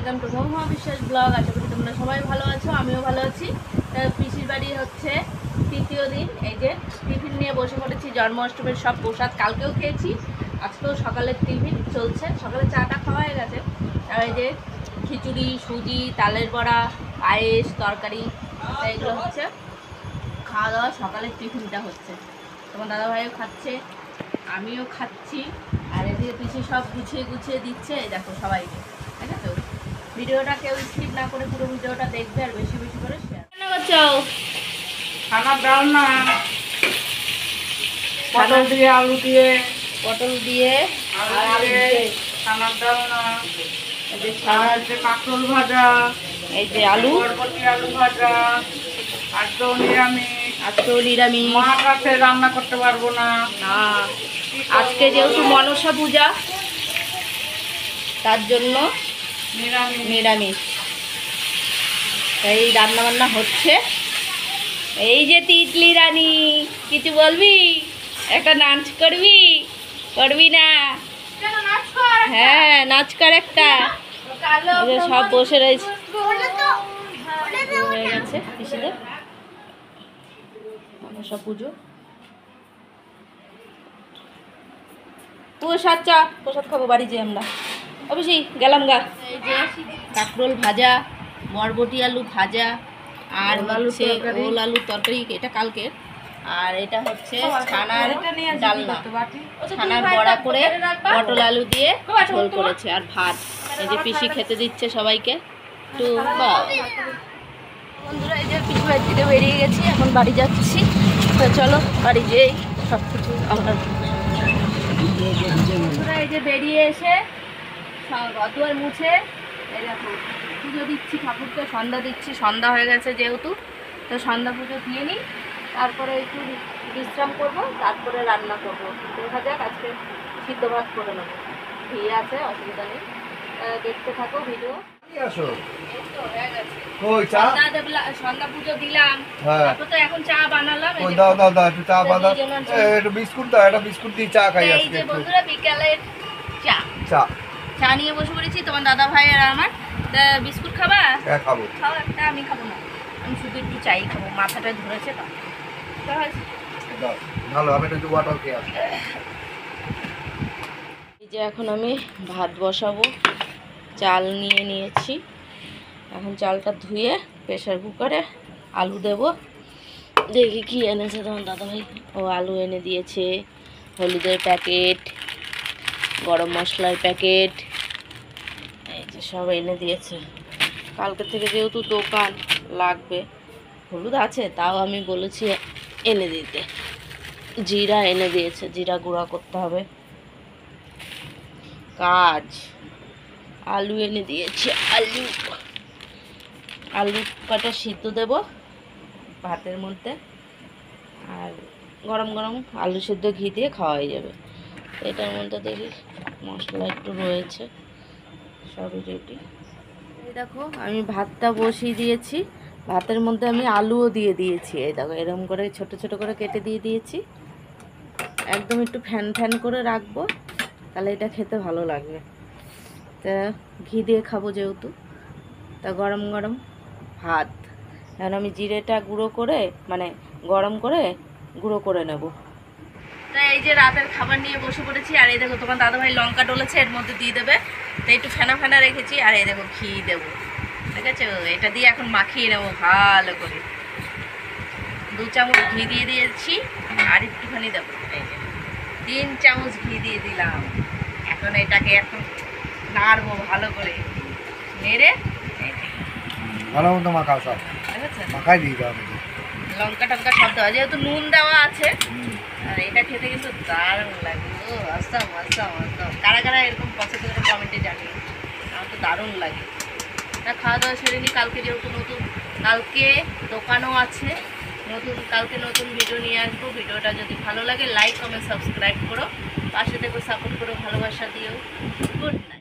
Welcome to মহুয়া বিশ্বাস blog. আশা করি তোমরা সবাই ভালো আছো, আমিও ভালো আছি। পিসির বাড়ি হচ্ছে তৃতীয় দিন। এই যে টিফিন নিয়ে বসে পড়েছি, জন্মাষ্টমীর সব প্রসাদ কালকেও খেয়েছি, আজকেও সকালের টিফিন চলছে। সকালে চাটা খাওয়া হয়ে গেছে, আর এই যে খিচুড়ি, সুজি, তালের বড়া, পায়েস, তরকারি, এগুলো হচ্ছে খাওয়া দাওয়া। সকালের টিফিনটা হচ্ছে, তোমার দাদাভাইও খাচ্ছে, আমিও খাচ্ছি। আর এদিকে পিসি সব গুছিয়ে গুছিয়ে দিচ্ছে, দেখো সবাইকে। ঠিক আছে, ভিডিওটা কেউ স্কিপ না করে পুরো ভিডিওটা দেখবে আর বেশি বেশি করে শেয়ার করছো। খাবার দাও না, পটল দিয়ে আলু দিয়ে, পটল দিয়ে আর আলু দিয়ে খাবার দাও না। এই যে কাঁকরোল ভাজা, এই যে আলু, বরবটি আলু ভাজা, আজকেও নিরামিষ। আজকেও নিরামিষ। মাছ আছে, রান্না করতে পারবো না। না, আজকে যেহেতু মনসা পূজা, তার জন্য নিরামিষ। এই রান্না বান্না হচ্ছে। এই যে তিতলি রানী, কিছু বলবি? একটা নাচ করবি? করবি না? হ্যাঁ, নাচ কর একটা। সব বসে রয়েছে, হয়ে গেছে পিসিদের সব পুজো। প্রসাদ, চা প্রসাদ খাবো বাড়ি যে আমরা। অবশ্যই গেলাম গা। এই যে কাঁকরোল ভাজা, বরবটি আলু ভাজা, আর হচ্ছে ওল আলুর তরকারি, এটা কালকের। আর এটা হচ্ছে ছানার ডালনা, ছানার বড়া করে পটল আলু দিয়ে ঝোল করেছে, আর ভাত। এই যে পিসি খেতে দিচ্ছে সবাইকে। তো বন্ধুরা, এই যে পিসি বাড়ি থেকে বেরিয়ে গেছি, এখন বাড়ি যাচ্ছি। তো চলো বাড়ি যেই সব কিছু আমরা। বন্ধুরা, এই যে বেরিয়ে এসে ঘর মুছে এই দেখো পুজো দিচ্ছি, ঠাকুরকে সন্ধ্যা দিচ্ছি। সন্ধ্যা হয়ে গেছে যেহেতু, তো সন্ধ্যা পুজো দিয়ে নিই, তারপরে একটু বিশ্রাম করবো, তারপরে রান্না করবো। দেখা যাক, আজকে সিদ্ধ ভাত করে নেবো, ঘি আছে, অসুবিধা নেই। দেখতে থাকো ভিডিও। সন্ধ্যা পুজো দিলাম, তারপর তো এখন চা বানালাম। বিস্কুট দিয়ে চা খাই। এই যে বন্ধুরা, বিকালের চা চা নিয়ে বসে পড়েছি। তোমার দাদা ভাই আর আমার। তা বিস্কুট খাবা? হ্যাঁ খাবো। খাও একটা, আমি খাবো না, আমি শুধু একটু চাই খাবো, মাথাটা ধরেছে তো। ভালো, আমি একটু ওয়াটার খেয়ে আসি। এই যে এখন আমি ভাত বসাবো, চাল নিয়ে নিয়েছি। এখন চালটা ধুয়ে প্রেসার কুকারে আলু দেব। দেখি কি এনেছে তোমার দাদাভাই। ও আলু এনে দিয়েছে, হলুদের প্যাকেট, গরম মশলার প্যাকেট, এই যে সব এনে দিয়েছে। কালকে থেকে যেহেতু দোকান লাগবে, হলুদ আছে তাও আমি বলেছি এনে দিতে। জিরা এনে দিয়েছে, জিরা গুঁড়া করতে হবে কাজ। আলু এনে দিয়েছে, আলু কটা সিদ্ধ দেব ভাতের মধ্যে, আর গরম গরম আলু সিদ্ধ ঘি দিয়ে খাওয়া হয়ে যাবে। এটার মধ্যে দেখি মশলা একটু রয়েছে, সবই রেডি। এই দেখো আমি ভাতটা বসিয়ে দিয়েছি, ভাতের মধ্যে আমি আলুও দিয়ে দিয়েছি। এই দেখো এরকম করে ছোট ছোট করে কেটে দিয়ে দিয়েছি। একদম একটু ফ্যান ফ্যান করে রাখবো, তাহলে এটা খেতে ভালো লাগবে। তা ঘি দিয়ে খাবো যেহেতু, তা গরম গরম ভাত। এখন আমি জিরেটা গুঁড়ো করে, মানে গরম করে গুঁড়ো করে নেব। তা এই যে রাতের খাবার নিয়ে বসে পড়েছি। আর এই দেখো তোমার দাদাভাই লঙ্কা ডলেছে, এর মধ্যে দিয়ে দেবে। তো একটু ফেনা ফেনা রেখেছি। আর এই দেখো ঘি দেবো, ঠিক আছে? এটা দিয়ে এখন মাখিয়ে নেবো ভালো করে। 2 চামচ ঘি দিয়ে দিয়েছি, আর একটুখানি দেবো। এই যে 3 চামচ ঘি দিয়ে দিলাম। এখন এটাকে এখন নাড়বো ভালো করে, নেড়ে ভালো মতো মাখাও, সব মাখাই দিয়ে দাও। লঙ্কা টঙ্কা সব দেওয়া, যেহেতু নুন দেওয়া আছে। আর এটা খেতে কিন্তু দারুণ লাগে। ও আসাম আসাম আসাম। কারা কারা এরকম পছন্দ করে কমেন্টে জানিয়ে। আমার তো দারুণ লাগে। তা খাওয়া দাওয়া সেরে নিই, কালকে যেহেতু নতুন, কালকে দোকানও আছে নতুন। কালকে নতুন ভিডিও নিয়ে আসবো। ভিডিওটা যদি ভালো লাগে লাইক কমেন্ট সাবস্ক্রাইব করো, পাশে থেকে সাপোর্ট করো, ভালোবাসা দিও। Good night.